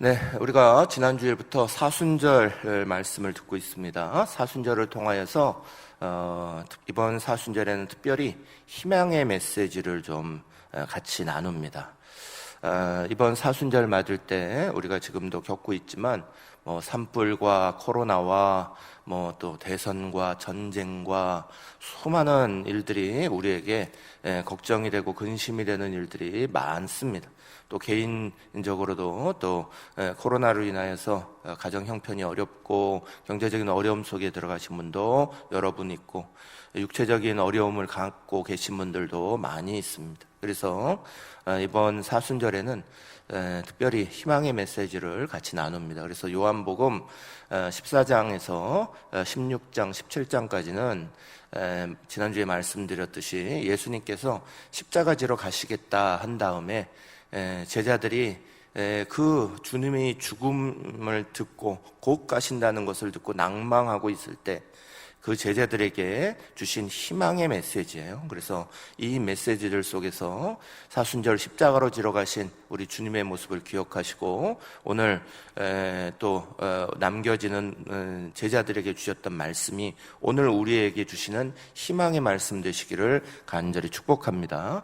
네, 우리가 지난주일부터 사순절 말씀을 듣고 있습니다. 사순절을 통하여서 이번 사순절에는 특별히 희망의 메시지를 좀 같이 나눕니다. 이번 사순절 맞을 때 우리가 지금도 겪고 있지만 산불과 코로나와 또 대선과 전쟁과 수많은 일들이 우리에게 걱정이 되고 근심이 되는 일들이 많습니다. 또 개인적으로도 또 코로나로 인하여서 가정 형편이 어렵고 경제적인 어려움 속에 들어가신 분도 여러분 있고 육체적인 어려움을 갖고 계신 분들도 많이 있습니다. 그래서 이번 사순절에는 특별히 희망의 메시지를 같이 나눕니다. 그래서 요한복음 14장에서 16장, 17장까지는 지난주에 말씀드렸듯이 예수님께서 십자가 지러 가시겠다 한 다음에 제자들이 그 주님이 죽음을 듣고 곧 가신다는 것을 듣고 낭망하고 있을 때 그 제자들에게 주신 희망의 메시지예요. 그래서 이 메시지들 속에서 사순절 십자가로 지러 가신 우리 주님의 모습을 기억하시고 오늘 또 남겨지는 제자들에게 주셨던 말씀이 오늘 우리에게 주시는 희망의 말씀 되시기를 간절히 축복합니다.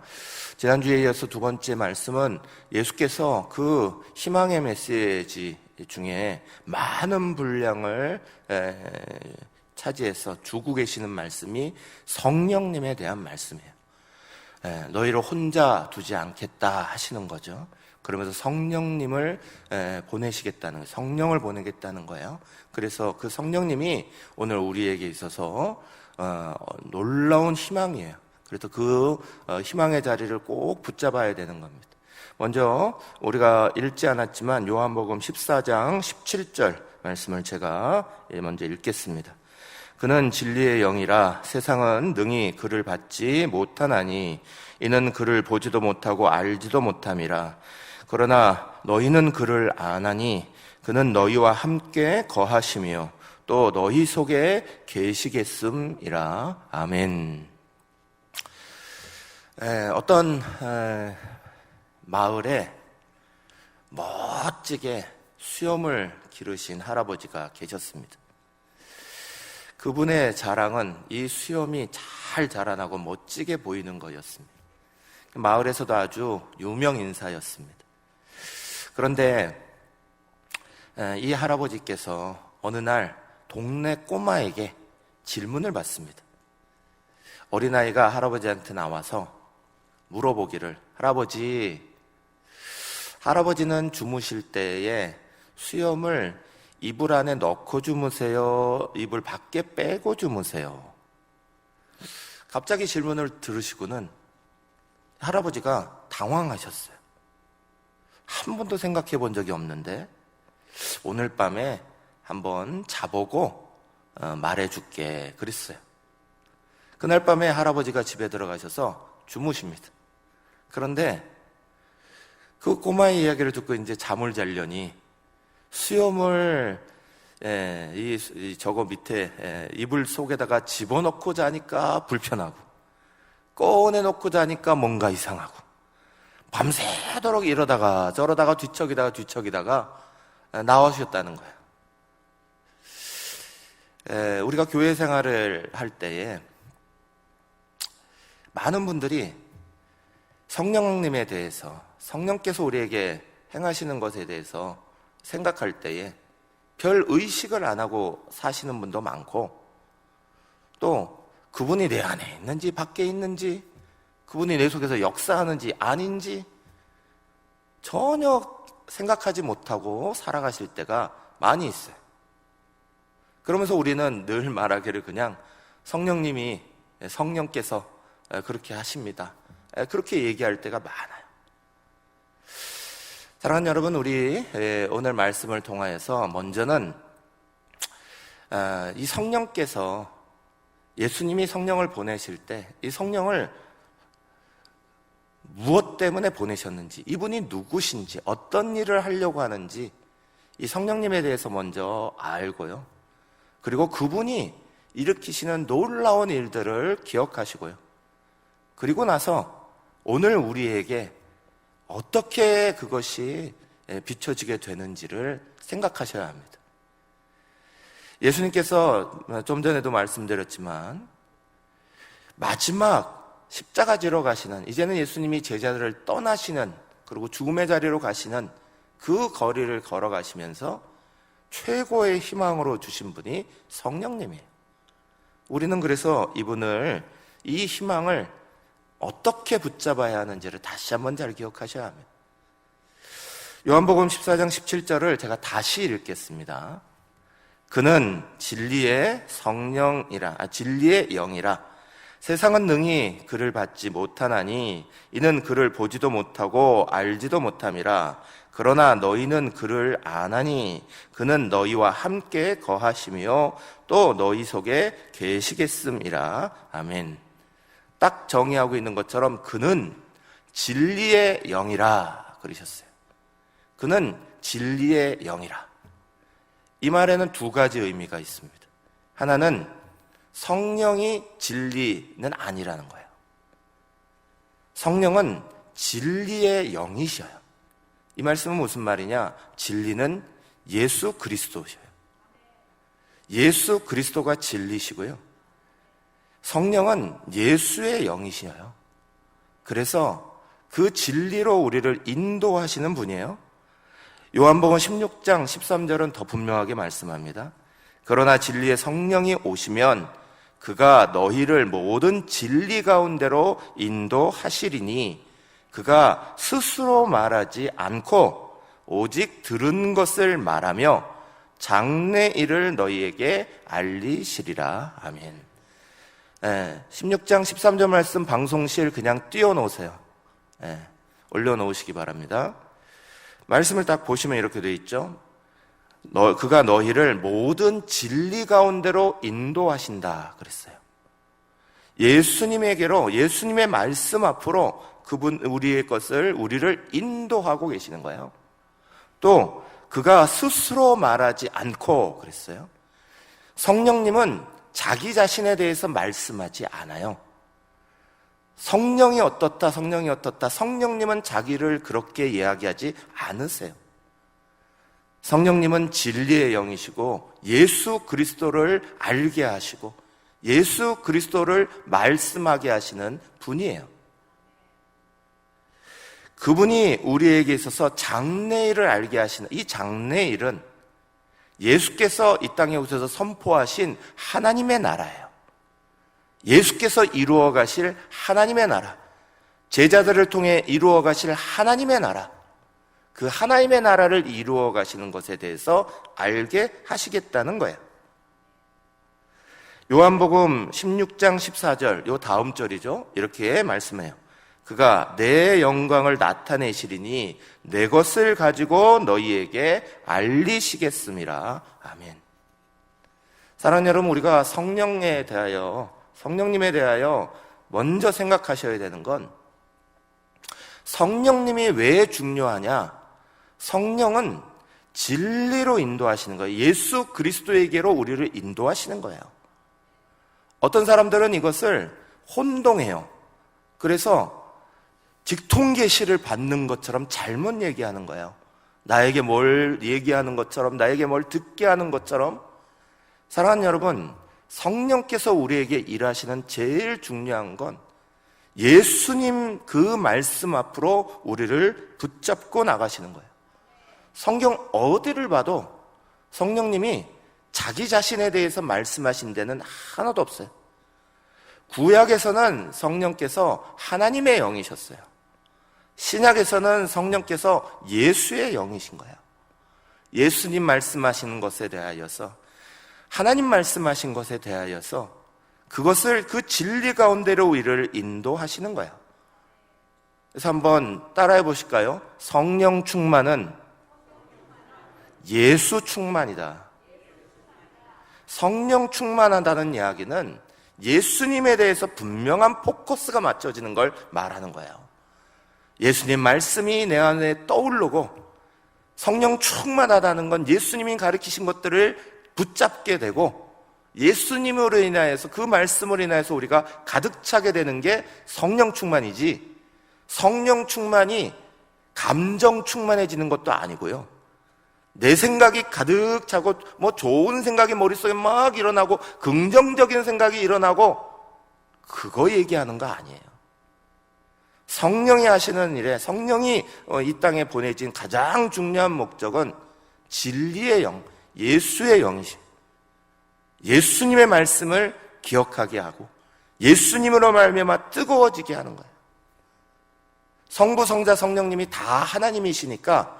지난주에 이어서 두 번째 말씀은 예수께서 그 희망의 메시지 중에 많은 분량을 차지해서 주고 계시는 말씀이 성령님에 대한 말씀이에요. 너희를 혼자 두지 않겠다 하시는 거죠. 그러면서 성령님을 보내시겠다는 거예요. 성령을 보내겠다는 거예요. 그래서 그 성령님이 오늘 우리에게 있어서 놀라운 희망이에요. 그래서 그 희망의 자리를 꼭 붙잡아야 되는 겁니다. 먼저 우리가 읽지 않았지만 요한복음 14장 17절 말씀을 제가 먼저 읽겠습니다. 그는 진리의 영이라 세상은 능히 그를 받지 못하나니 이는 그를 보지도 못하고 알지도 못함이라. 그러나 너희는 그를 아나니 그는 너희와 함께 거하시며 또 너희 속에 계시겠음이라. 아멘. 어떤 마을에 멋지게 수염을 기르신 할아버지가 계셨습니다. 그분의 자랑은 이 수염이 잘 자라나고 멋지게 보이는 거였습니다. 마을에서도 아주 유명 인사였습니다. 그런데 이 할아버지께서 어느 날 동네 꼬마에게 질문을 받습니다. 어린아이가 할아버지한테 나와서 물어보기를, 할아버지는 주무실 때에 수염을 이불 안에 넣고 주무세요? 이불 밖에 빼고 주무세요? 갑자기 질문을 들으시고는 할아버지가 당황하셨어요. 한 번도 생각해 본 적이 없는데 오늘 밤에 한번 자보고 말해줄게 그랬어요. 그날 밤에 할아버지가 집에 들어가셔서 주무십니다. 그런데 그 꼬마의 이야기를 듣고 이제 잠을 자려니 수염을 저거 밑에 이불 속에다가 집어넣고 자니까 불편하고 꺼내놓고 자니까 뭔가 이상하고 밤새도록 이러다가 저러다가 뒤척이다가 나오셨다는 거예요. 우리가 교회 생활을 할 때에 많은 분들이 성령님에 대해서, 성령께서 우리에게 행하시는 것에 대해서 생각할 때에 별 의식을 안 하고 사시는 분도 많고, 또 그분이 내 안에 있는지 밖에 있는지, 그분이 내 속에서 역사하는지 아닌지 전혀 생각하지 못하고 살아가실 때가 많이 있어요. 그러면서 우리는 늘 말하기를 그냥 성령께서 그렇게 하십니다, 그렇게 얘기할 때가 많아요. 사랑하는 여러분, 우리 오늘 말씀을 통하여서 먼저는 이 성령께서, 예수님이 성령을 보내실 때 이 성령을 무엇 때문에 보내셨는지, 이분이 누구신지, 어떤 일을 하려고 하는지 이 성령님에 대해서 먼저 알고요. 그리고 그분이 일으키시는 놀라운 일들을 기억하시고요. 그리고 나서 오늘 우리에게 어떻게 그것이 비춰지게 되는지를 생각하셔야 합니다. 예수님께서 좀 전에도 말씀드렸지만 마지막 십자가 지러 가시는, 이제는 예수님이 제자들을 떠나시는, 그리고 죽음의 자리로 가시는 그 거리를 걸어가시면서 최고의 희망으로 주신 분이 성령님이에요. 우리는 그래서 이 희망을 어떻게 붙잡아야 하는지를 다시 한번 잘 기억하셔야 합니다. 요한복음 14장 17절을 제가 다시 읽겠습니다. 그는 진리의 진리의 영이라. 세상은 능히 그를 받지 못하나니 이는 그를 보지도 못하고 알지도 못함이라. 그러나 너희는 그를 아나니 그는 너희와 함께 거하시며 또 너희 속에 계시겠음이라. 아멘. 딱 정의하고 있는 것처럼 그는 진리의 영이라 그러셨어요. 그는 진리의 영이라. 이 말에는 두 가지 의미가 있습니다. 하나는 성령이 진리는 아니라는 거예요. 성령은 진리의 영이셔요. 이 말씀은 무슨 말이냐? 진리는 예수 그리스도셔요. 예수 그리스도가 진리시고요, 성령은 예수의 영이시여요. 그래서 그 진리로 우리를 인도하시는 분이에요. 요한복음 16장 13절은 더 분명하게 말씀합니다. 그러나 진리의 성령이 오시면 그가 너희를 모든 진리 가운데로 인도하시리니 그가 스스로 말하지 않고 오직 들은 것을 말하며 장래 일을 너희에게 알리시리라. 아멘. 16장 13절 말씀 방송실 그냥 띄워놓으세요. 올려놓으시기 바랍니다. 말씀을 딱 보시면 이렇게 되어 있죠. 그가 너희를 모든 진리 가운데로 인도하신다 그랬어요. 예수님에게로, 예수님의 말씀 앞으로 우리를 인도하고 계시는 거예요. 또 그가 스스로 말하지 않고 그랬어요. 성령님은 자기 자신에 대해서 말씀하지 않아요. 성령이 어떻다, 성령님은 자기를 그렇게 이야기하지 않으세요. 성령님은 진리의 영이시고 예수 그리스도를 알게 하시고 예수 그리스도를 말씀하게 하시는 분이에요. 그분이 우리에게 있어서 장래일을 알게 하시는 이 장래일은 예수께서 이 땅에 오셔서 선포하신 하나님의 나라예요. 예수께서 이루어 가실 하나님의 나라, 제자들을 통해 이루어 가실 하나님의 나라, 그 하나님의 나라를 이루어 가시는 것에 대해서 알게 하시겠다는 거예요. 요한복음 16장 14절, 요 다음 절이죠. 이렇게 말씀해요. 그가 내 영광을 나타내시리니 내 것을 가지고 너희에게 알리시겠음이라. 아멘. 사랑하는 여러분, 우리가 성령님에 대하여 먼저 생각하셔야 되는 건, 성령님이 왜 중요하냐? 성령은 진리로 인도하시는 거예요. 예수 그리스도에게로 우리를 인도하시는 거예요. 어떤 사람들은 이것을 혼동해요. 그래서 직통계시를 받는 것처럼 잘못 얘기하는 거예요. 나에게 뭘 얘기하는 것처럼, 나에게 뭘 듣게 하는 것처럼. 사랑하는 여러분, 성령께서 우리에게 일하시는 제일 중요한 건 예수님 그 말씀 앞으로 우리를 붙잡고 나가시는 거예요. 성경 어디를 봐도 성령님이 자기 자신에 대해서 말씀하신 데는 하나도 없어요. 구약에서는 성령께서 하나님의 영이셨어요. 신약에서는 성령께서 예수의 영이신 거예요. 예수님 말씀하시는 것에 대하여서, 하나님 말씀하신 것에 대하여서 그것을 그 진리 가운데로 우리를 인도하시는 거예요. 그래서 한번 따라해 보실까요? 성령 충만은 예수 충만이다. 성령 충만하다는 이야기는 예수님에 대해서 분명한 포커스가 맞춰지는 걸 말하는 거예요. 예수님 말씀이 내 안에 떠오르고, 성령 충만하다는 건 예수님이 가르치신 것들을 붙잡게 되고, 예수님으로 인하여서, 그 말씀으로 인하여서 우리가 가득 차게 되는 게 성령 충만이지, 성령 충만이 감정 충만해지는 것도 아니고요. 내 생각이 가득 차고 좋은 생각이 머릿속에 막 일어나고 긍정적인 생각이 일어나고 그거 얘기하는 거 아니에요. 성령이 하시는 일에 성령이 이 땅에 보내진 가장 중요한 목적은 진리의 영, 예수의 영이시. 예수님의 말씀을 기억하게 하고 예수님으로 말미암아 뜨거워지게 하는 거예요. 성부, 성자, 성령님이 다 하나님이시니까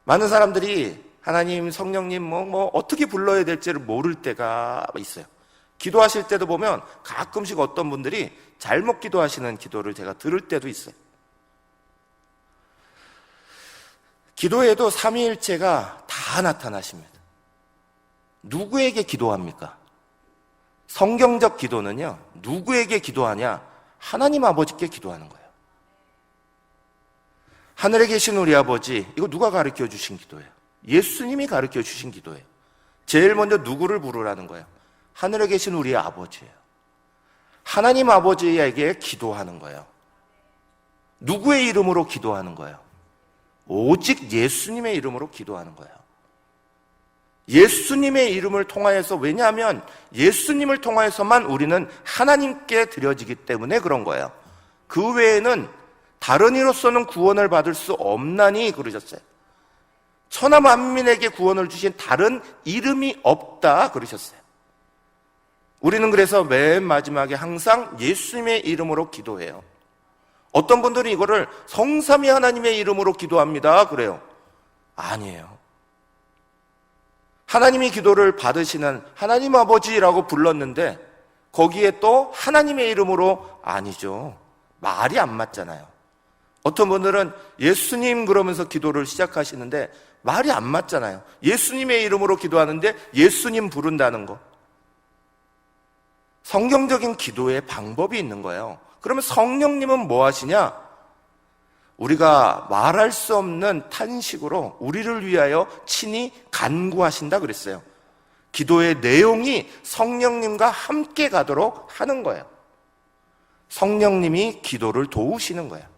많은 사람들이 하나님, 성령님 어떻게 불러야 될지를 모를 때가 있어요. 기도하실 때도 보면 가끔씩 어떤 분들이 잘못 기도하시는 기도를 제가 들을 때도 있어요. 기도에도 삼위일체가 다 나타나십니다. 누구에게 기도합니까? 성경적 기도는요, 누구에게 기도하냐? 하나님 아버지께 기도하는 거예요. 하늘에 계신 우리 아버지, 이거 누가 가르쳐 주신 기도예요? 예수님이 가르쳐 주신 기도예요. 제일 먼저 누구를 부르라는 거예요? 하늘에 계신 우리 아버지예요. 하나님 아버지에게 기도하는 거예요. 누구의 이름으로 기도하는 거예요? 오직 예수님의 이름으로 기도하는 거예요. 예수님의 이름을 통하여서, 왜냐하면 예수님을 통하여서만 우리는 하나님께 드려지기 때문에 그런 거예요. 그 외에는 다른 이로서는 구원을 받을 수 없나니 그러셨어요. 천하 만민에게 구원을 주신 다른 이름이 없다 그러셨어요. 우리는 그래서 맨 마지막에 항상 예수님의 이름으로 기도해요. 어떤 분들은 이거를 성삼위 하나님의 이름으로 기도합니다 그래요. 아니에요. 하나님이 기도를 받으시는 하나님 아버지라고 불렀는데 거기에 또 하나님의 이름으로 아니죠. 말이 안 맞잖아요. 어떤 분들은 예수님 그러면서 기도를 시작하시는데 말이 안 맞잖아요. 예수님의 이름으로 기도하는데 예수님 부른다는 거. 성경적인 기도의 방법이 있는 거예요. 그러면 성령님은 뭐 하시냐? 우리가 말할 수 없는 탄식으로 우리를 위하여 친히 간구하신다 그랬어요. 기도의 내용이 성령님과 함께 가도록 하는 거예요. 성령님이 기도를 도우시는 거예요.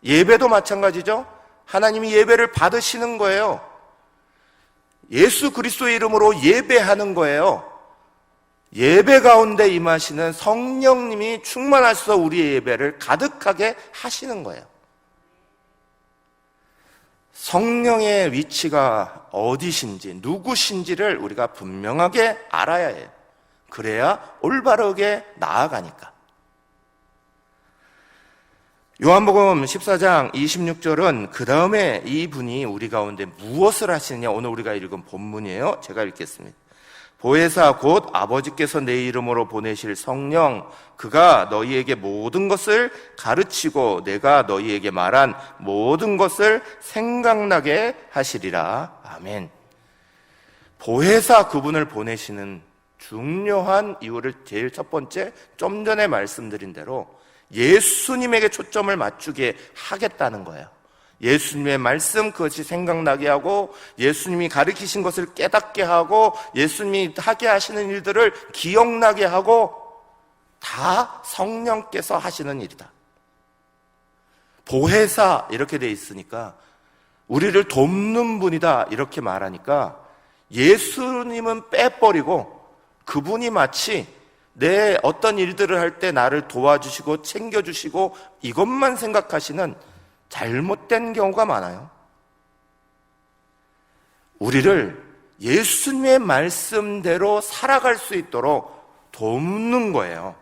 예배도 마찬가지죠. 하나님이 예배를 받으시는 거예요. 예수 그리스도의 이름으로 예배하는 거예요. 예배 가운데 임하시는 성령님이 충만하셔서 우리의 예배를 가득하게 하시는 거예요. 성령의 위치가 어디신지, 누구신지를 우리가 분명하게 알아야 해요. 그래야 올바르게 나아가니까. 요한복음 14장 26절은 그 다음에 이분이 우리 가운데 무엇을 하시느냐, 오늘 우리가 읽은 본문이에요. 제가 읽겠습니다. 보혜사 곧 아버지께서 내 이름으로 보내실 성령, 그가 너희에게 모든 것을 가르치고 내가 너희에게 말한 모든 것을 생각나게 하시리라. 아멘. 보혜사, 그분을 보내시는 중요한 이유를 제일 첫 번째, 좀 전에 말씀드린 대로 예수님에게 초점을 맞추게 하겠다는 거예요. 예수님의 말씀, 그것이 생각나게 하고 예수님이 가르치신 것을 깨닫게 하고 예수님이 하게 하시는 일들을 기억나게 하고, 다 성령께서 하시는 일이다. 보혜사 이렇게 돼 있으니까 우리를 돕는 분이다 이렇게 말하니까 예수님은 빼버리고 그분이 마치 내 어떤 일들을 할 때 나를 도와주시고 챙겨주시고 이것만 생각하시는 잘못된 경우가 많아요. 우리를 예수님의 말씀대로 살아갈 수 있도록 돕는 거예요.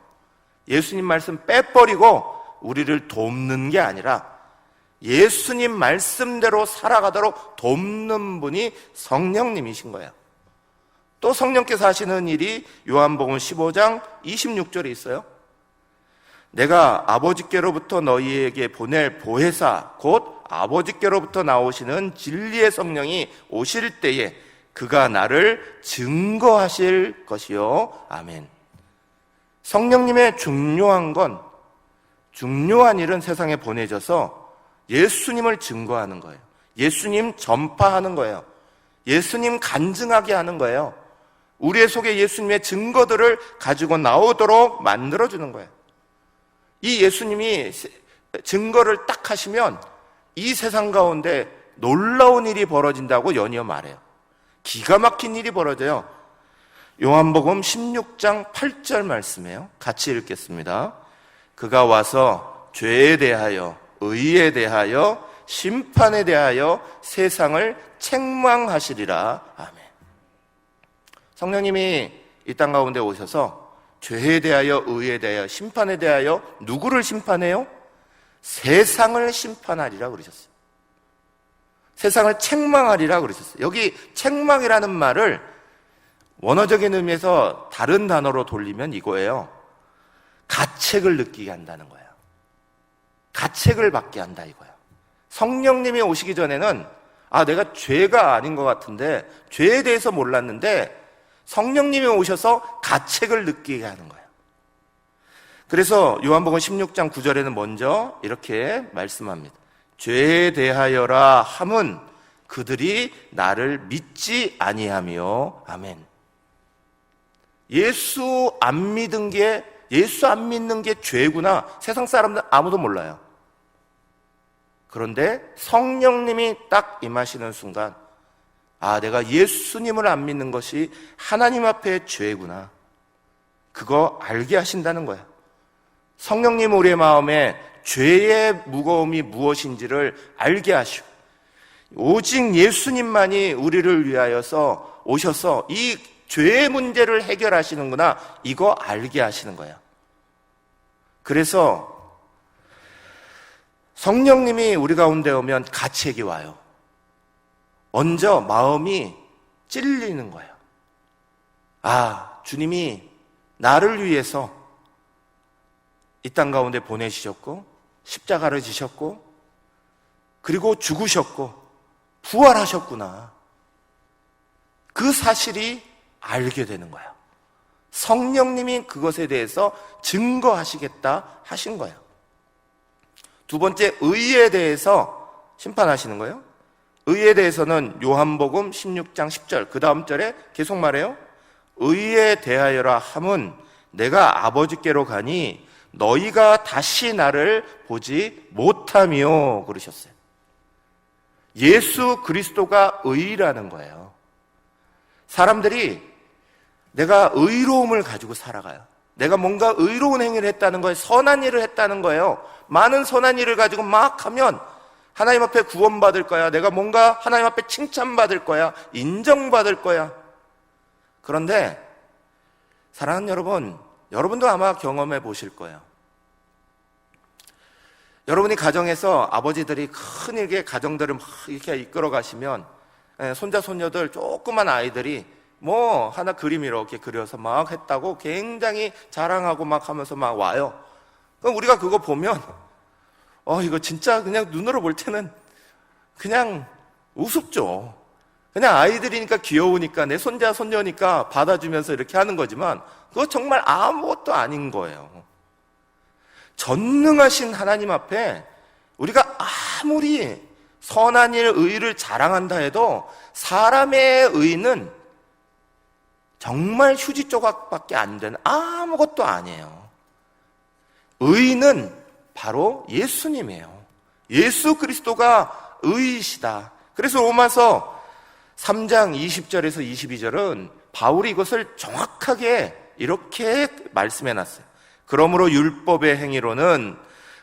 예수님 말씀 빼버리고 우리를 돕는 게 아니라 예수님 말씀대로 살아가도록 돕는 분이 성령님이신 거예요. 또 성령께서 하시는 일이 요한복음 15장 26절에 있어요. 내가 아버지께로부터 너희에게 보낼 보혜사 곧 아버지께로부터 나오시는 진리의 성령이 오실 때에 그가 나를 증거하실 것이요. 아멘. 성령님의 중요한 일은 세상에 보내져서 예수님을 증거하는 거예요. 예수님 전파하는 거예요. 예수님 간증하게 하는 거예요. 우리의 속에 예수님의 증거들을 가지고 나오도록 만들어주는 거예요. 이 예수님이 증거를 딱 하시면 이 세상 가운데 놀라운 일이 벌어진다고 연이어 말해요. 기가 막힌 일이 벌어져요. 요한복음 16장 8절 말씀이에요. 같이 읽겠습니다. 그가 와서 죄에 대하여, 의에 대하여, 심판에 대하여 세상을 책망하시리라. 아멘. 성령님이 이 땅 가운데 오셔서 죄에 대하여, 의에 대하여, 심판에 대하여 누구를 심판해요? 세상을 심판하리라 그러셨어요. 세상을 책망하리라 그러셨어요. 여기 책망이라는 말을 원어적인 의미에서 다른 단어로 돌리면 이거예요. 가책을 느끼게 한다는 거예요. 가책을 받게 한다 이거예요. 성령님이 오시기 전에는 내가 죄가 아닌 것 같은데, 죄에 대해서 몰랐는데 성령님이 오셔서 가책을 느끼게 하는 거예요. 그래서 요한복음 16장 9절에는 먼저 이렇게 말씀합니다. 죄에 대하여라 함은 그들이 나를 믿지 아니하며. 아멘. 예수 안 믿는 게 죄구나. 세상 사람들 아무도 몰라요. 그런데 성령님이 딱 임하시는 순간, 내가 예수님을 안 믿는 것이 하나님 앞에 죄구나. 그거 알게 하신다는 거야. 성령님 우리의 마음에 죄의 무거움이 무엇인지를 알게 하시고, 오직 예수님만이 우리를 위하여서 오셔서 이 죄의 문제를 해결하시는구나, 이거 알게 하시는 거야. 그래서 성령님이 우리 가운데 오면 가책이 와요. 먼저 마음이 찔리는 거예요. 주님이 나를 위해서 이 땅 가운데 보내시셨고, 십자가를 지셨고, 그리고 죽으셨고 부활하셨구나. 그 사실이 알게 되는 거예요. 성령님이 그것에 대해서 증거하시겠다 하신 거예요. 두 번째, 의에 대해서 심판하시는 거예요. 의에 대해서는 요한복음 16장 10절 그 다음 절에 계속 말해요. 의에 대하여라 함은 내가 아버지께로 가니 너희가 다시 나를 보지 못하며 그러셨어요. 예수 그리스도가 의라는 거예요. 사람들이 내가 의로움을 가지고 살아가요. 내가 뭔가 의로운 행위를 했다는 거예요. 선한 일을 했다는 거예요. 많은 선한 일을 가지고 막 하면 하나님 앞에 구원받을 거야. 내가 뭔가 하나님 앞에 칭찬받을 거야. 인정받을 거야. 그런데 사랑하는 여러분, 여러분도 아마 경험해 보실 거예요. 여러분이 가정에서 아버지들이 큰 일에 가정들을 막 이렇게 이끌어 가시면 손자 손녀들 조그만 아이들이 뭐 하나 그림 이렇게 그려서 막 했다고 굉장히 자랑하고 막 하면서 막 와요. 그럼 우리가 그거 보면 이거 진짜 그냥 눈으로 볼 때는 그냥 우습죠. 그냥 아이들이니까 귀여우니까 내 손자 손녀니까 받아주면서 이렇게 하는 거지만 그거 정말 아무것도 아닌 거예요. 전능하신 하나님 앞에 우리가 아무리 선한 일, 의를 자랑한다 해도 사람의 의는 정말 휴지 조각밖에 안 되는 아무것도 아니에요. 의는 바로 예수님이에요. 예수 그리스도가 의이시다. 그래서 로마서 3장 20절에서 22절은 바울이 이것을 정확하게 이렇게 말씀해놨어요. 그러므로 율법의 행위로는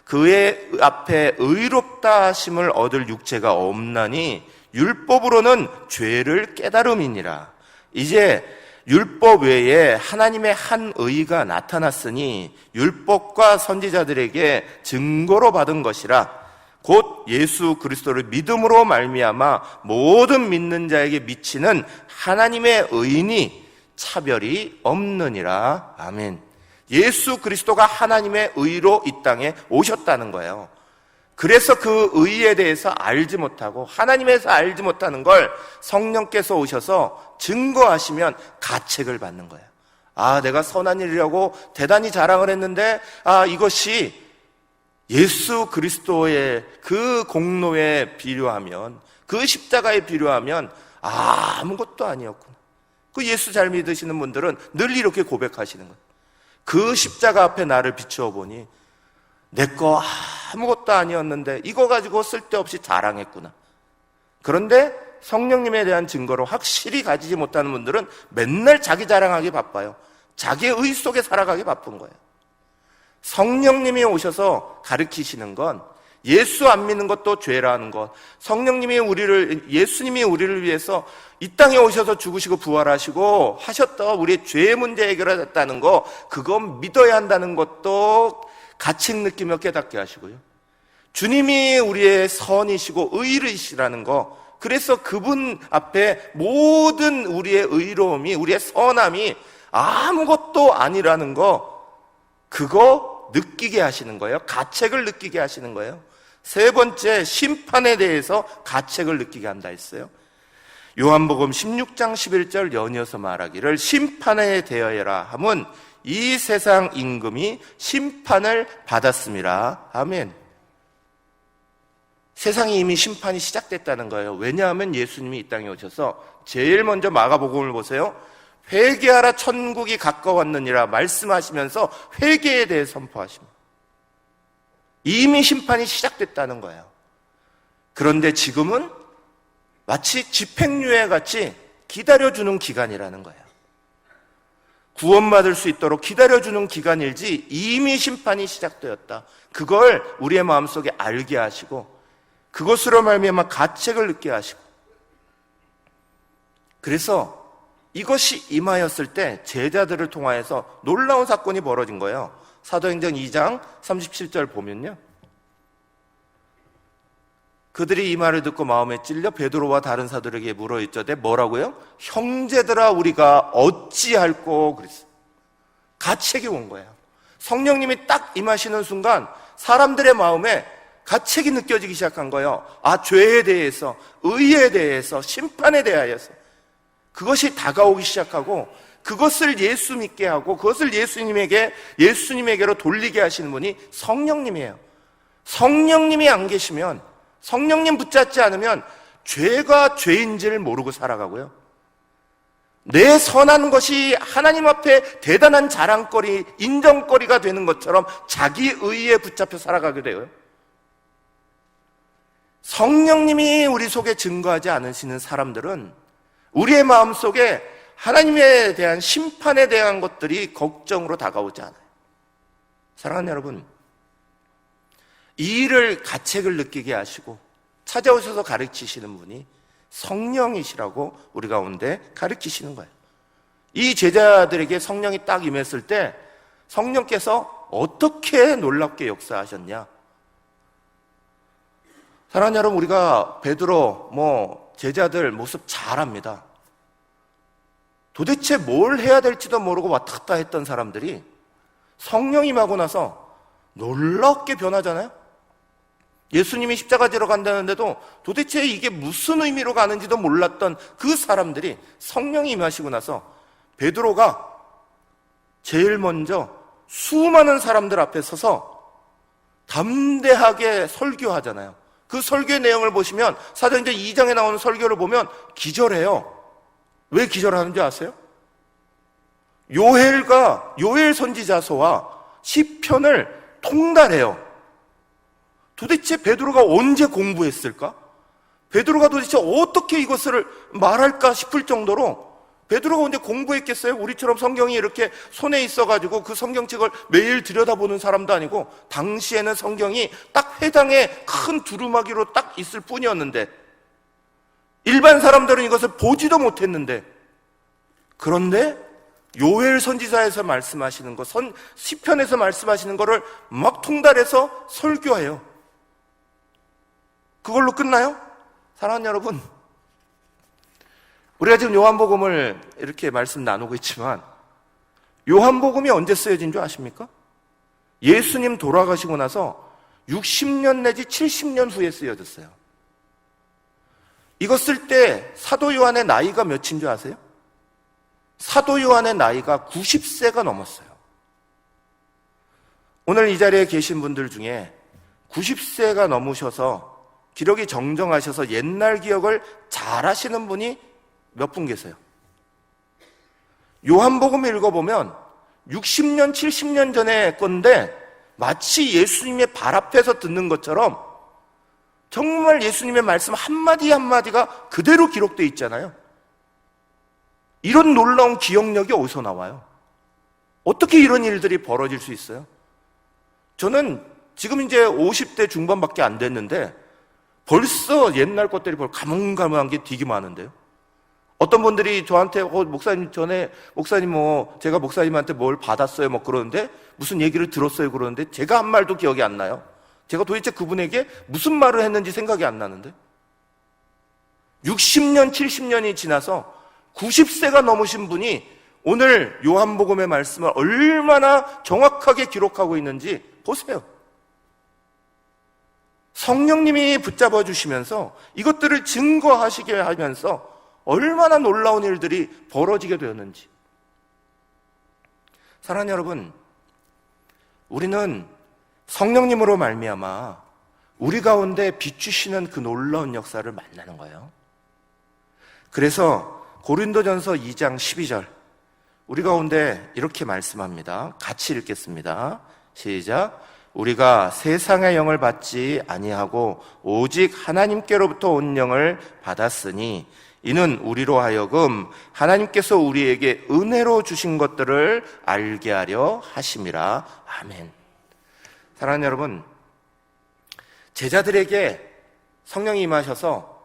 그의 앞에 의롭다 하심을 얻을 육체가 없나니 율법으로는 죄를 깨달음이니라. 이제 율법 외에 하나님의 한 의가 나타났으니 율법과 선지자들에게 증거로 받은 것이라. 곧 예수 그리스도를 믿음으로 말미암아 모든 믿는 자에게 미치는 하나님의 의인이 차별이 없느니라. 아멘. 예수 그리스도가 하나님의 의로 이 땅에 오셨다는 거예요. 그래서 그 의에 대해서 알지 못하고 하나님에서 알지 못하는 걸 성령께서 오셔서 증거하시면 가책을 받는 거예요. 내가 선한 일이라고 대단히 자랑을 했는데 이것이 예수 그리스도의 그 공로에 비료하면, 그 십자가에 비료하면 아무것도 아니었구나. 그 예수 잘 믿으시는 분들은 늘 이렇게 고백하시는 거예요. 그 십자가 앞에 나를 비추어 보니 내 거 아무것도 아니었는데 이거 가지고 쓸데없이 자랑했구나. 그런데 성령님에 대한 증거를 확실히 가지지 못하는 분들은 맨날 자기 자랑하기 바빠요. 자기의 의 속에 살아가기 바쁜 거예요. 성령님이 오셔서 가르치시는 건 예수 안 믿는 것도 죄라는 것, 예수님이 우리를 위해서 이 땅에 오셔서 죽으시고 부활하시고 하셨던 우리의 죄의 문제 해결하셨다는 거, 그건 믿어야 한다는 것도 같이 느끼며 깨닫게 하시고요. 주님이 우리의 선이시고 의의시라는 거, 그래서 그분 앞에 모든 우리의 의로움이, 우리의 선함이 아무것도 아니라는 거, 그거 느끼게 하시는 거예요. 가책을 느끼게 하시는 거예요. 세 번째, 심판에 대해서 가책을 느끼게 한다 했어요. 요한복음 16장 11절 연이어서 말하기를 심판에 대하여라 함은 이 세상 임금이 심판을 받았음이라. 아멘. 세상이 이미 심판이 시작됐다는 거예요. 왜냐하면 예수님이 이 땅에 오셔서 제일 먼저 마가복음을 보세요. 회개하라 천국이 가까웠느니라 말씀하시면서 회개에 대해 선포하십니다. 이미 심판이 시작됐다는 거예요. 그런데 지금은 마치 집행유예 같이 기다려주는 기간이라는 거예요. 구원받을 수 있도록 기다려주는 기간일지 이미 심판이 시작되었다. 그걸 우리의 마음속에 알게 하시고 그것으로 말미암아 가책을 느끼게 하시고, 그래서 이것이 임하였을 때 제자들을 통하여서 놀라운 사건이 벌어진 거예요. 사도행전 2장 37절 보면요, 그들이 이 말을 듣고 마음에 찔려 베드로와 다른 사도에게 물어 이르되 뭐라고요? 형제들아 우리가 어찌할꼬 그랬어요. 가책이 온 거예요. 성령님이 딱 임하시는 순간 사람들의 마음에 가책이 느껴지기 시작한 거예요. 아, 죄에 대해서, 의에 대해서, 심판에 대하여서 그것이 다가오기 시작하고, 그것을 예수 믿게 하고 그것을 예수님에게로 돌리게 하시는 분이 성령님이에요. 성령님이 안 계시면, 성령님 붙잡지 않으면 죄가 죄인지를 모르고 살아가고요, 내 선한 것이 하나님 앞에 대단한 자랑거리, 인정거리가 되는 것처럼 자기 의에 붙잡혀 살아가게 돼요. 성령님이 우리 속에 증거하지 않으시는 사람들은 우리의 마음속에 하나님에 대한 심판에 대한 것들이 걱정으로 다가오지 않아요. 사랑하는 여러분, 이 일을 가책을 느끼게 하시고 찾아오셔서 가르치시는 분이 성령이시라고 우리 가운데 가르치시는 거예요. 이 제자들에게 성령이 딱 임했을 때 성령께서 어떻게 놀랍게 역사하셨냐? 사랑하는 여러분, 우리가 베드로, 제자들 모습 잘 압니다. 도대체 뭘 해야 될지도 모르고 왔다 갔다 했던 사람들이 성령 임하고 나서 놀랍게 변하잖아요. 예수님이 십자가 지러 간다는데도 도대체 이게 무슨 의미로 가는지도 몰랐던 그 사람들이 성령이 임하시고 나서 베드로가 제일 먼저 수많은 사람들 앞에 서서 담대하게 설교하잖아요. 그 설교의 내용을 보시면 사도행전 2장에 나오는 설교를 보면 기절해요. 왜 기절하는지 아세요? 요엘 선지자서와 시편을 통달해요. 도대체 베드로가 언제 공부했을까? 베드로가 도대체 어떻게 이것을 말할까 싶을 정도로, 베드로가 언제 공부했겠어요? 우리처럼 성경이 이렇게 손에 있어가지고 그 성경책을 매일 들여다보는 사람도 아니고, 당시에는 성경이 딱 회당에 큰 두루마기로 딱 있을 뿐이었는데, 일반 사람들은 이것을 보지도 못했는데, 그런데 요엘 선지자에서 말씀하시는 것, 시편에서 말씀하시는 거를 막 통달해서 설교해요. 그걸로 끝나요? 사랑하는 여러분, 우리가 지금 요한복음을 이렇게 말씀 나누고 있지만 요한복음이 언제 쓰여진 줄 아십니까? 예수님 돌아가시고 나서 60년 내지 70년 후에 쓰여졌어요. 이거 쓸 때 사도 요한의 나이가 몇인 줄 아세요? 사도 요한의 나이가 90세가 넘었어요. 오늘 이 자리에 계신 분들 중에 90세가 넘으셔서 기록이 정정하셔서 옛날 기억을 잘 하시는 분이 몇 분 계세요? 요한복음 읽어보면 60년, 70년 전의 건데 마치 예수님의 발 앞에서 듣는 것처럼 정말 예수님의 말씀 한마디 한마디가 그대로 기록되어 있잖아요. 이런 놀라운 기억력이 어디서 나와요? 어떻게 이런 일들이 벌어질 수 있어요? 저는 지금 이제 50대 중반밖에 안 됐는데 벌써 옛날 것들이 가물가물한 게 되게 많은데요. 어떤 분들이 저한테 목사님 제가 목사님한테 뭘 받았어요 그러는데 무슨 얘기를 들었어요 그러는데 제가 한 말도 기억이 안 나요. 제가 도대체 그분에게 무슨 말을 했는지 생각이 안 나는데 60년 70년이 지나서 90세가 넘으신 분이 오늘 요한복음의 말씀을 얼마나 정확하게 기록하고 있는지 보세요. 성령님이 붙잡아 주시면서 이것들을 증거하시게 하면서 얼마나 놀라운 일들이 벌어지게 되었는지. 사랑하는 여러분, 우리는 성령님으로 말미암아 우리 가운데 비추시는 그 놀라운 역사를 만나는 거예요. 그래서 고린도전서 2장 12절 우리 가운데 이렇게 말씀합니다. 같이 읽겠습니다. 시작. 우리가 세상의 영을 받지 아니하고 오직 하나님께로부터 온 영을 받았으니 이는 우리로 하여금 하나님께서 우리에게 은혜로 주신 것들을 알게 하려 하심이라. 아멘. 사랑하는 여러분, 제자들에게 성령이 임하셔서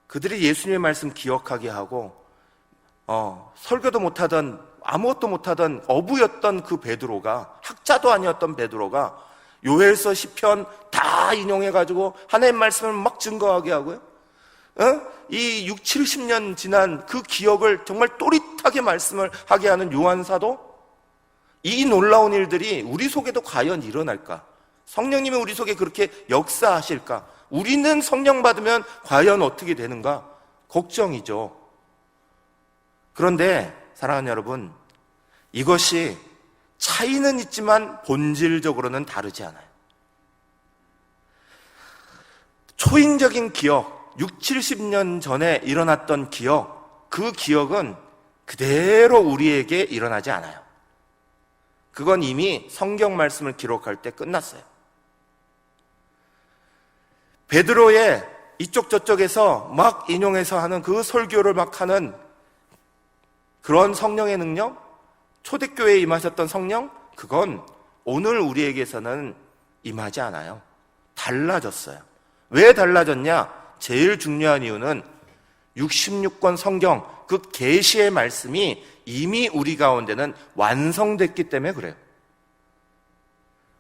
그들이 예수님의 말씀 기억하게 하고 설교도 못하던 아무것도 못하던 어부였던 그 베드로가, 학자도 아니었던 베드로가 요엘서 시편 다 인용해가지고 하나님의 말씀을 막 증거하게 하고요. 이 6, 70년 지난 그 기억을 정말 또릿하게 말씀을 하게 하는 요한사도, 이 놀라운 일들이 우리 속에도 과연 일어날까? 성령님이 우리 속에 그렇게 역사하실까? 우리는 성령 받으면 과연 어떻게 되는가? 걱정이죠. 그런데 사랑하는 여러분, 이것이 차이는 있지만 본질적으로는 다르지 않아요. 초인적인 기억, 6, 70년 전에 일어났던 기억, 그 기억은 그대로 우리에게 일어나지 않아요. 그건 이미 성경 말씀을 기록할 때 끝났어요. 베드로의 이쪽 저쪽에서 막 인용해서 하는 그 설교를 막 하는 그런 성령의 능력, 초대교회에 임하셨던 성령, 그건 오늘 우리에게서는 임하지 않아요. 달라졌어요. 왜 달라졌냐? 제일 중요한 이유는 66권 성경, 그 계시의 말씀이 이미 우리 가운데는 완성됐기 때문에 그래요.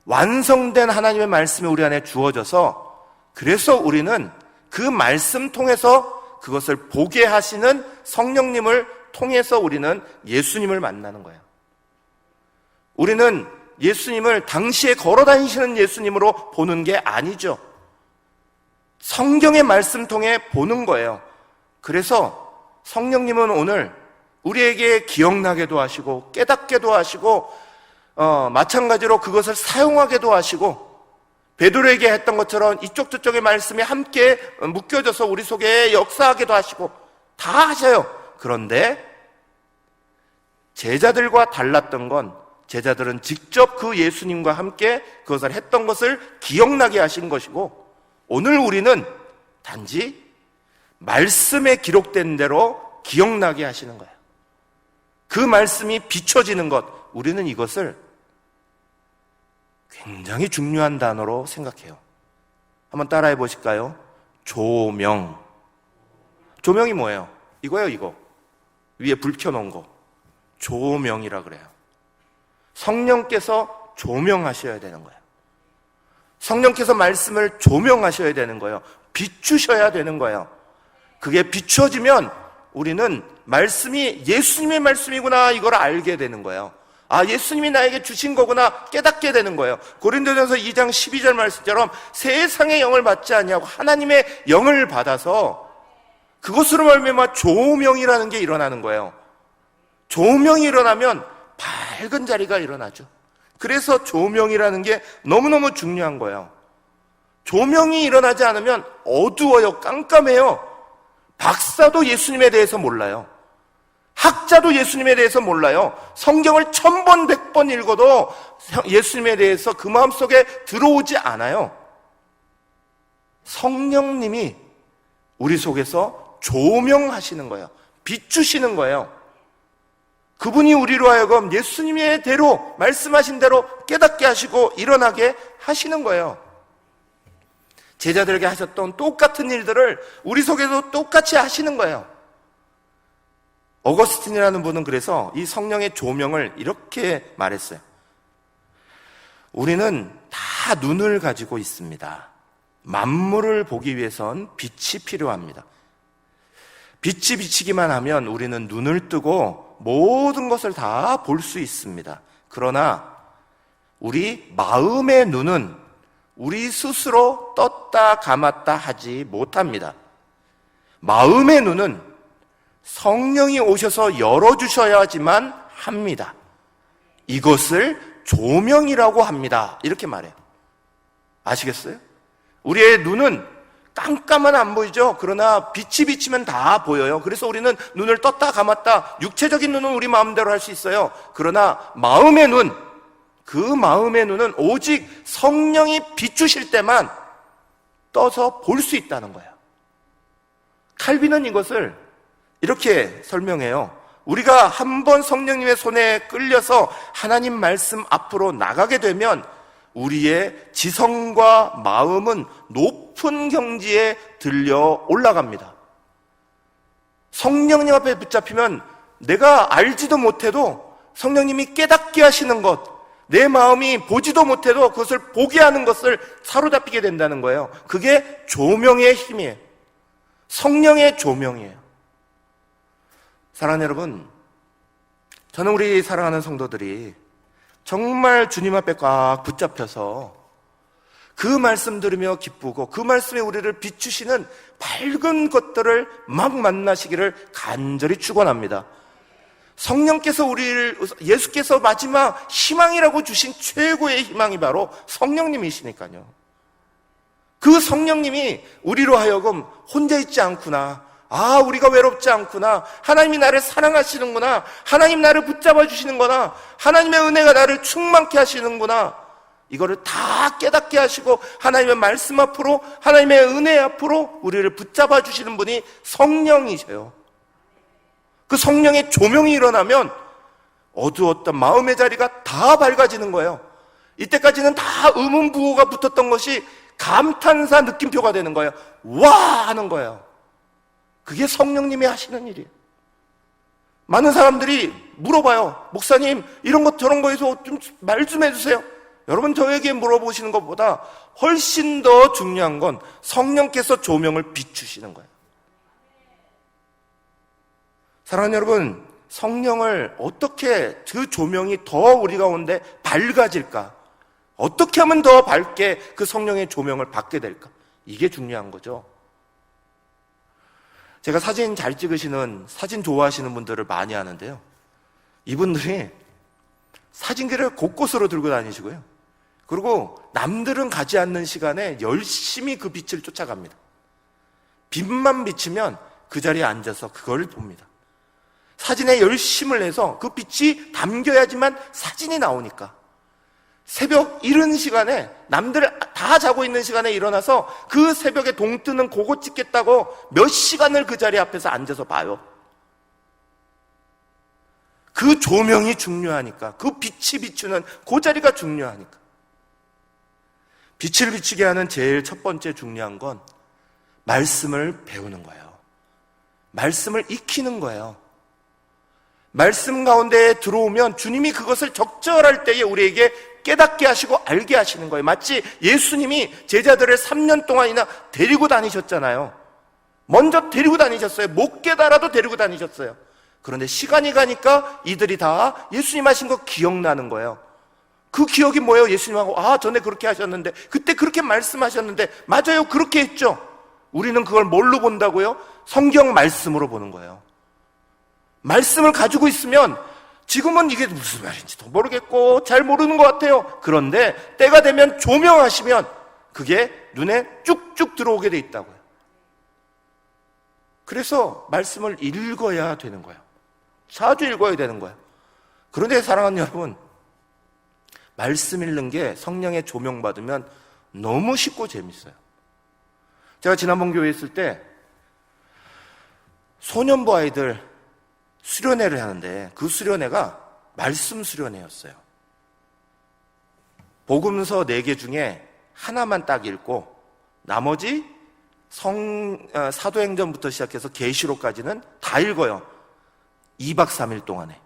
완성된 하나님의 말씀이 우리 안에 주어져서, 그래서 우리는 그 말씀 통해서 그것을 보게 하시는 성령님을 통해서 우리는 예수님을 만나는 거예요. 우리는 예수님을 당시에 걸어다니시는 예수님으로 보는 게 아니죠. 성경의 말씀 통해 보는 거예요. 그래서 성령님은 오늘 우리에게 기억나게도 하시고 깨닫게도 하시고 마찬가지로 그것을 사용하게도 하시고, 베드로에게 했던 것처럼 이쪽 저쪽의 말씀이 함께 묶여져서 우리 속에 역사하게도 하시고 다 하셔요. 그런데 제자들과 달랐던 건, 제자들은 직접 그 예수님과 함께 그것을 했던 것을 기억나게 하신 것이고, 오늘 우리는 단지 말씀에 기록된 대로 기억나게 하시는 거예요. 그 말씀이 비춰지는 것, 우리는 이것을 굉장히 중요한 단어로 생각해요. 한번 따라해 보실까요? 조명. 조명이 뭐예요? 이거예요, 이거. 위에 불 켜놓은 거. 조명이라 그래요. 성령께서 조명하셔야 되는 거예요. 성령께서 말씀을 조명하셔야 되는 거예요. 비추셔야 되는 거예요. 그게 비춰지면 우리는 말씀이 예수님의 말씀이구나, 이걸 알게 되는 거예요. 아, 예수님이 나에게 주신 거구나 깨닫게 되는 거예요. 고린도전서 2장 12절 말씀처럼 세상의 영을 받지 아니하고 하나님의 영을 받아서 그것으로 말미암아 조명이라는 게 일어나는 거예요. 조명이 일어나면 밝은 자리가 일어나죠. 그래서 조명이라는 게 너무너무 중요한 거예요. 조명이 일어나지 않으면 어두워요. 깜깜해요. 박사도 예수님에 대해서 몰라요. 학자도 예수님에 대해서 몰라요. 성경을 1000번, 100번 읽어도 예수님에 대해서 그 마음속에 들어오지 않아요. 성령님이 우리 속에서 조명하시는 거예요. 비추시는 거예요. 그분이 우리로 하여금 예수님의 대로, 말씀하신 대로 깨닫게 하시고 일어나게 하시는 거예요. 제자들에게 하셨던 똑같은 일들을 우리 속에도 똑같이 하시는 거예요. 어거스틴이라는 분은 그래서 이 성령의 조명을 이렇게 말했어요. 우리는 다 눈을 가지고 있습니다. 만물을 보기 위해선 빛이 필요합니다. 빛이 비치기만 하면 우리는 눈을 뜨고 모든 것을 다 볼 수 있습니다. 그러나 우리 마음의 눈은 우리 스스로 떴다 감았다 하지 못합니다. 마음의 눈은 성령이 오셔서 열어주셔야지만 합니다. 이것을 조명이라고 합니다. 이렇게 말해요. 아시겠어요? 우리의 눈은 깜깜한 안 보이죠? 그러나 빛이 비치면 다 보여요. 그래서 우리는 눈을 떴다 감았다, 육체적인 눈은 우리 마음대로 할 수 있어요. 그러나 마음의 눈, 그 마음의 눈은 오직 성령이 비추실 때만 떠서 볼 수 있다는 거예요. 칼빈은 이것을 이렇게 설명해요. 우리가 한번 성령님의 손에 끌려서 하나님 말씀 앞으로 나가게 되면 우리의 지성과 마음은 높은 경지에 들려 올라갑니다. 성령님 앞에 붙잡히면 내가 알지도 못해도 성령님이 깨닫게 하시는 것, 내 마음이 보지도 못해도 그것을 보게 하는 것을 사로잡히게 된다는 거예요. 그게 조명의 힘이에요. 성령의 조명이에요. 사랑하는 여러분, 저는 우리 사랑하는 성도들이 정말 주님 앞에 꽉 붙잡혀서 그 말씀 들으며 기쁘고 그 말씀에 우리를 비추시는 밝은 것들을 막 만나시기를 간절히 축원합니다. 성령께서 예수께서 마지막 희망이라고 주신 최고의 희망이 바로 성령님이시니까요. 그 성령님이 우리로 하여금 혼자 있지 않구나, 우리가 외롭지 않구나, 하나님이 나를 사랑하시는구나, 하나님 나를 붙잡아 주시는구나, 하나님의 은혜가 나를 충만케 하시는구나, 이거를 다 깨닫게 하시고 하나님의 말씀 앞으로, 하나님의 은혜 앞으로 우리를 붙잡아 주시는 분이 성령이세요. 그 성령의 조명이 일어나면 어두웠던 마음의 자리가 다 밝아지는 거예요. 이때까지는 다 의문부호가 붙었던 것이 감탄사 느낌표가 되는 거예요. 와! 하는 거예요. 그게 성령님이 하시는 일이에요. 많은 사람들이 물어봐요. 목사님, 이런 것 저런 거에서 좀 말 좀 해주세요. 여러분, 저에게 물어보시는 것보다 훨씬 더 중요한 건 성령께서 조명을 비추시는 거예요. 사랑하는 여러분, 성령을 어떻게, 그 조명이 더 우리 가운데 밝아질까? 어떻게 하면 더 밝게 그 성령의 조명을 받게 될까? 이게 중요한 거죠. 제가 사진 잘 찍으시는, 사진 좋아하시는 분들을 많이 아는데요, 이분들이 사진기를 곳곳으로 들고 다니시고요, 그리고 남들은 가지 않는 시간에 열심히 그 빛을 쫓아갑니다. 빛만 비치면 그 자리에 앉아서 그걸 봅니다. 사진에 열심을 내서 그 빛이 담겨야지만 사진이 나오니까 새벽 이른 시간에, 남들 다 자고 있는 시간에 일어나서 그 새벽에 동 뜨는 그거 찍겠다고 몇 시간을 그 자리 앞에서 앉아서 봐요. 그 조명이 중요하니까, 그 빛이 비추는 그 자리가 중요하니까. 빛을 비추게 하는 제일 첫 번째 중요한 건 말씀을 배우는 거예요. 말씀을 익히는 거예요. 말씀 가운데 들어오면 주님이 그것을 적절할 때에 우리에게 깨닫게 하시고 알게 하시는 거예요. 마치 예수님이 제자들을 3년 동안이나 데리고 다니셨잖아요. 먼저 데리고 다니셨어요. 못 깨달아도 데리고 다니셨어요. 그런데 시간이 가니까 이들이 다 예수님 하신 거 기억나는 거예요. 그 기억이 뭐예요? 예수님하고 전에 그렇게 하셨는데, 그때 그렇게 말씀하셨는데, 맞아요, 그렇게 했죠. 우리는 그걸 뭘로 본다고요? 성경 말씀으로 보는 거예요. 말씀을 가지고 있으면 지금은 이게 무슨 말인지도 모르겠고 잘 모르는 것 같아요. 그런데 때가 되면 조명하시면 그게 눈에 쭉쭉 들어오게 돼 있다고요. 그래서 말씀을 읽어야 되는 거예요. 자주 읽어야 되는 거예요. 그런데 사랑하는 여러분, 말씀 읽는 게 성령의 조명받으면 너무 쉽고 재밌어요. 제가 지난번 교회에 있을 때 소년부 아이들 수련회를 하는데 그 수련회가 말씀 수련회였어요. 복음서 4개 중에 하나만 딱 읽고 나머지 사도행전부터 시작해서 계시록까지는 다 읽어요. 2박 3일 동안에.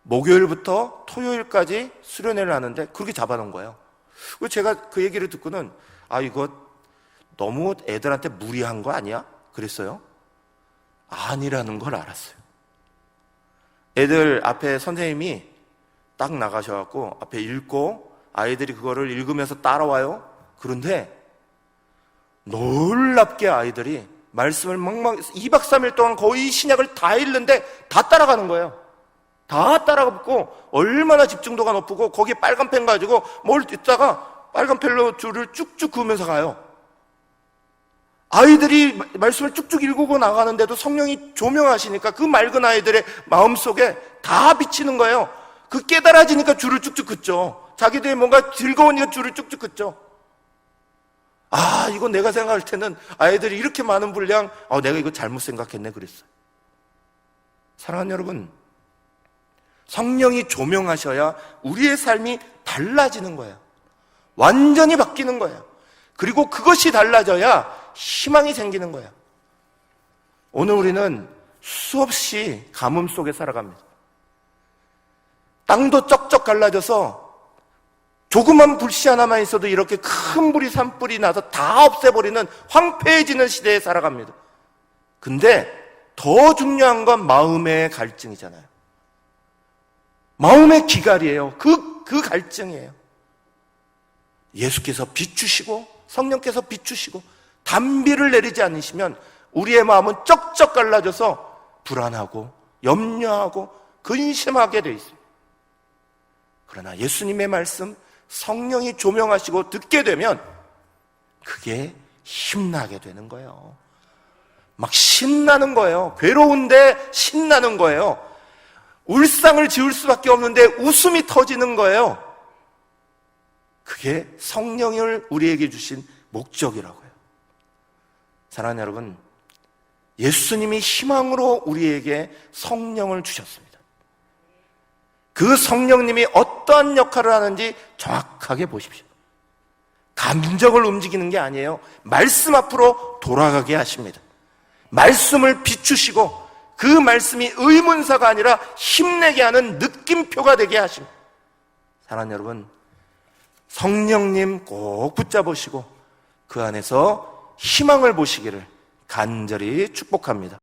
목요일부터 토요일까지 수련회를 하는데 그렇게 잡아놓은 거예요. 제가 그 얘기를 듣고는 이거 너무 애들한테 무리한 거 아니야? 그랬어요. 아니라는 걸 알았어요. 애들 앞에 선생님이 딱 나가셔갖고 앞에 읽고 아이들이 그거를 읽으면서 따라와요. 그런데 놀랍게 아이들이 말씀을 막 2박 3일 동안 거의 신약을 다 읽는데 다 따라가는 거예요. 다 따라가고 얼마나 집중도가 높고 거기에 빨간 펜 가지고 뭘 읽다가 빨간 펜로 줄을 쭉쭉 그으면서 가요. 아이들이 말씀을 쭉쭉 읽고 나가는데도 성령이 조명하시니까 그 맑은 아이들의 마음속에 다 비치는 거예요. 그 깨달아지니까 줄을 쭉쭉 긋죠. 자기들이 뭔가 즐거우니까 줄을 쭉쭉 긋죠. 이거 내가 생각할 때는 아이들이 이렇게 많은 분량, 내가 이거 잘못 생각했네 그랬어요. 사랑하는 여러분, 성령이 조명하셔야 우리의 삶이 달라지는 거예요. 완전히 바뀌는 거예요. 그리고 그것이 달라져야 희망이 생기는 거예요. 오늘 우리는 수없이 가뭄 속에 살아갑니다. 땅도 쩍쩍 갈라져서 조그만 불씨 하나만 있어도 이렇게 큰 불이 산불이 나서 다 없애버리는 황폐해지는 시대에 살아갑니다. 근데 더 중요한 건 마음의 갈증이잖아요. 마음의 기갈이에요. 그 갈증이에요. 예수께서 비추시고 성령께서 비추시고 단비를 내리지 않으시면 우리의 마음은 쩍쩍 갈라져서 불안하고 염려하고 근심하게 돼 있어요. 그러나 예수님의 말씀, 성령이 조명하시고 듣게 되면 그게 힘나게 되는 거예요. 막 신나는 거예요. 괴로운데 신나는 거예요. 울상을 지을 수밖에 없는데 웃음이 터지는 거예요. 그게 성령을 우리에게 주신 목적이라고요. 사랑하는 여러분, 예수님이 희망으로 우리에게 성령을 주셨습니다. 그 성령님이 어떠한 역할을 하는지 정확하게 보십시오. 감정을 움직이는 게 아니에요. 말씀 앞으로 돌아가게 하십니다. 말씀을 비추시고 그 말씀이 의문사가 아니라 힘내게 하는 느낌표가 되게 하십니다. 사랑하는 여러분, 성령님 꼭 붙잡으시고 그 안에서 희망을 보시기를 간절히 축복합니다.